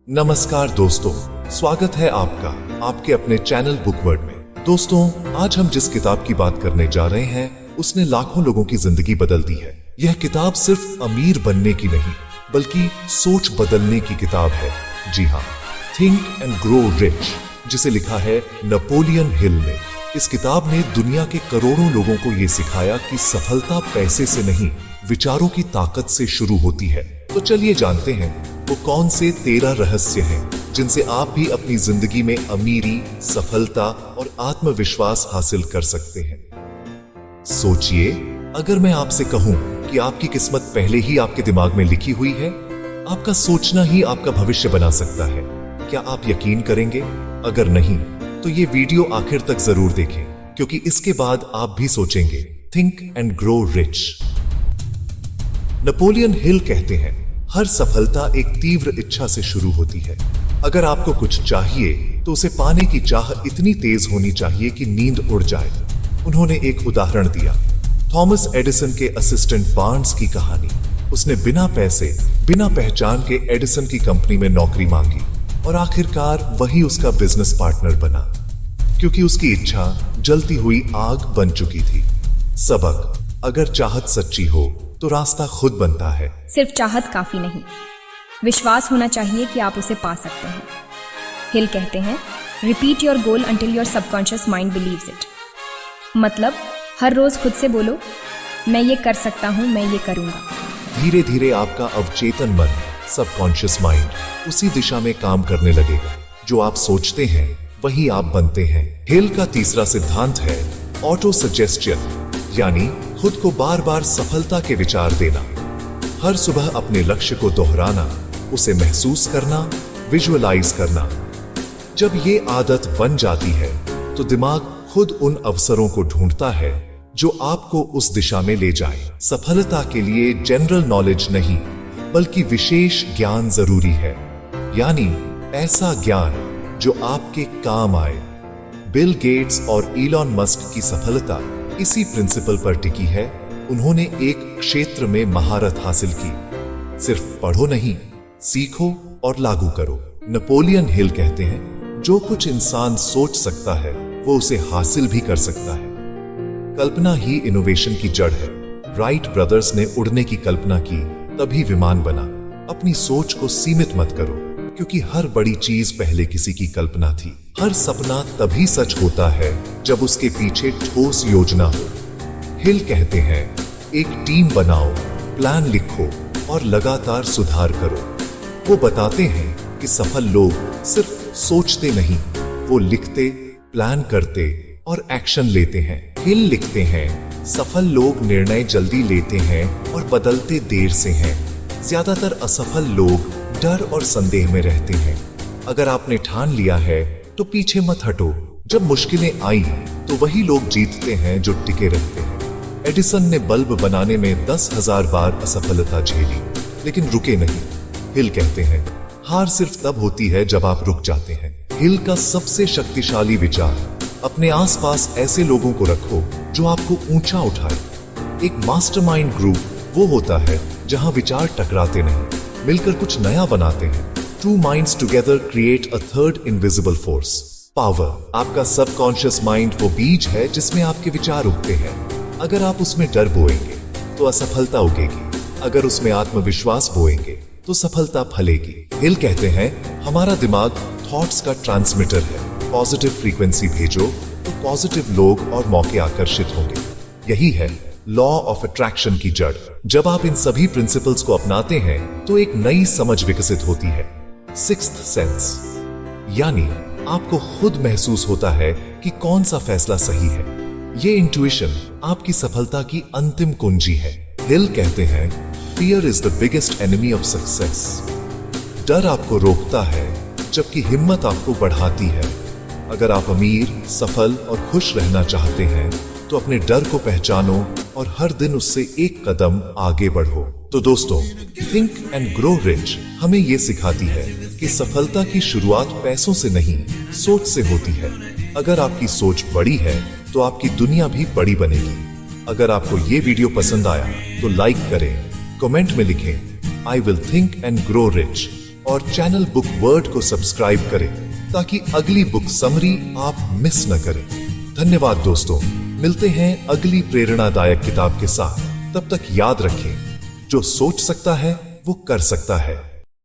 नमस्कार दोस्तों, स्वागत है आपका आपके अपने चैनल बुकवर्ड में। दोस्तों, आज हम जिस किताब की बात करने जा रहे हैं उसने लाखों लोगों की जिंदगी बदल दी है। यह किताब सिर्फ अमीर बनने की नहीं बल्कि सोच बदलने की किताब है। जी हाँ, थिंक एंड ग्रो रिच, जिसे लिखा है नेपोलियन हिल ने। इस किताब ने दुनिया के करोड़ों लोगों को ये सिखाया कि सफलता पैसे से नहीं, विचारों की ताकत से शुरू होती है। तो चलिए जानते हैं वो कौन से 13 रहस्य हैं जिनसे आप भी अपनी जिंदगी में अमीरी, सफलता और आत्मविश्वास हासिल कर सकते हैं। सोचिए, अगर मैं आपसे कहूं कि आपकी किस्मत पहले ही आपके दिमाग में लिखी हुई है, आपका सोचना ही आपका भविष्य बना सकता है, क्या आप यकीन करेंगे? अगर नहीं तो ये वीडियो आखिर तक जरूर देखें, क्योंकि इसके बाद आप भी सोचेंगे। Think and grow rich. Napoleon Hill कहते हैं, हर सफलता एक तीव्र इच्छा से शुरू होती है। अगर आपको कुछ चाहिए तो उसे पाने की चाह इतनी तेज होनी चाहिए कि नींद उड़ जाए। उन्होंने एक उदाहरण दिया, थॉमस एडिसन के असिस्टेंट बार्न्स की कहानी। उसने बिना पैसे, बिना पहचान के एडिसन की कंपनी में नौकरी मांगी और आखिरकार वही उसका बिजनेस पार्टनर बना, क्योंकि उसकी इच्छा जलती हुई आग बन चुकी थी। सबक, अगर चाहत सच्ची हो तो रास्ता खुद बनता है। सिर्फ चाहत काफी नहीं, विश्वास होना चाहिए कि आप उसे पा सकते हैं। हिल कहते हैं, repeat your goal until your subconscious mind beliefs it. मतलब हर रोज खुद से बोलो, मैं ये कर सकता हूं, मैं ये करूंगा। धीरे धीरे आपका अवचेतन मन, सबकॉन्शियस माइंड, उसी दिशा में काम करने लगेगा। जो आप सोचते हैं वही आप बनते हैं। हिल का तीसरा सिद्धांत है ऑटो सजेस्शन, यानी खुद को बार बार सफलता के विचार देना। हर सुबह अपने लक्ष्य को दोहराना, उसे महसूस करना, विजुअलाइज करना। जब ये आदत बन जाती है तो दिमाग खुद उन अवसरों को ढूंढता है जो आपको उस दिशा में ले जाए। सफलता के लिए जनरल नॉलेज नहीं बल्कि विशेष ज्ञान जरूरी है, यानी ऐसा ज्ञान जो आपके काम आए। बिल गेट्स और इलॉन मस्क की सफलता इसी प्रिंसिपल पर टिकी है। उन्होंने एक क्षेत्र में महारत हासिल की। सिर्फ पढ़ो नहीं, सीखो और लागू करो। नेपोलियन हिल कहते हैं, जो कुछ इंसान सोच सकता है वो उसे हासिल भी कर सकता है। कल्पना ही इनोवेशन की जड़ है। राइट ब्रदर्स ने उड़ने की कल्पना की, तभी विमान बना। अपनी सोच को सीमित मत करो, क्योंकि हर बड़ी चीज पहले किसी की कल्पना थी। हर सपना तभी सच होता है जब उसके पीछे ठोस योजना हो। हिल कहते हैं, एक टीम बनाओ, प्लान लिखो और लगातार सुधार करो। वो बताते हैं कि सफल लोग सिर्फ सोचते नहीं, वो लिखते, प्लान करते और एक्शन लेते हैं। हिल लिखते हैं, सफल लोग निर्णय जल्दी लेते हैं और बदलते देर से हैं। ज्यादातर असफल लोग डर और संदेह में रहते हैं। अगर आपने ठान लिया है तो पीछे मत हटो। जब मुश्किलें आई तो वही लोग जीतते हैं जो टिके रहते हैं। एडिसन ने बल्ब बनाने में 10,000 बार असफलता झेली, लेकिन रुके नहीं। हिल कहते हैं, हार सिर्फ तब होती है जब आप रुक जाते हैं। हिल का सबसे शक्तिशाली विचार, अपने आसपास ऐसे लोगों को रखो जो आपको ऊंचा उठाए। एक मास्टरमाइंड ग्रुप वो होता है जहां विचार टकराते नहीं, मिलकर कुछ नया बनाते हैं। Two minds together create a third invisible force. Power, आपका सबकॉन्शियस माइंड वो बीज है जिसमें आपके विचार उगते हैं। अगर आप उसमें डर बोएंगे तो असफलता उगेगी, अगर उसमें आत्मविश्वास बोएंगे तो सफलता फलेगी। हिल कहते हैं, हमारा दिमाग थॉट्स का ट्रांसमीटर है। पॉजिटिव फ्रीक्वेंसी भेजो तो पॉजिटिव लोग और मौके आकर्षित होंगे। यही है लॉ ऑफ अट्रैक्शन की जड़। जब आप इन सभी प्रिंसिपल्स को अपनाते हैं तो एक नई समझ विकसित होती है। सिक्स्थ सेंस, यानी आपको खुद महसूस होता है कि कौन सा फैसला सही है। ये इंट्यूशन आपकी सफलता की अंतिम कुंजी है। हिल कहते हैं, fear is the biggest enemy of success. डर आपको रोकता है जबकि हिम्मत आपको बढ़ाती है। अगर आप अमीर, सफल और खुश रहना चाहते हैं तो अपने डर को पहचानो और हर दिन उससे एक कदम आगे बढ़ो। तो दोस्तों, थिंक एंड ग्रो रिच हमें ये सिखाती है कि सफलता की शुरुआत पैसों से नहीं, सोच से होती है। अगर आपकी सोच बड़ी है तो आपकी दुनिया भी बड़ी बनेगी। अगर आपको ये वीडियो पसंद आया तो लाइक करें, कमेंट में लिखें, I will think and grow rich, और चैनल बुक वर्ड को सब्सक्राइब करें ताकि अगली बुक समरी आप मिस न करें। धन्यवाद दोस्तों, मिलते हैं अगली प्रेरणादायक किताब के साथ। तब तक याद रखें, जो सोच सकता है वो कर सकता है।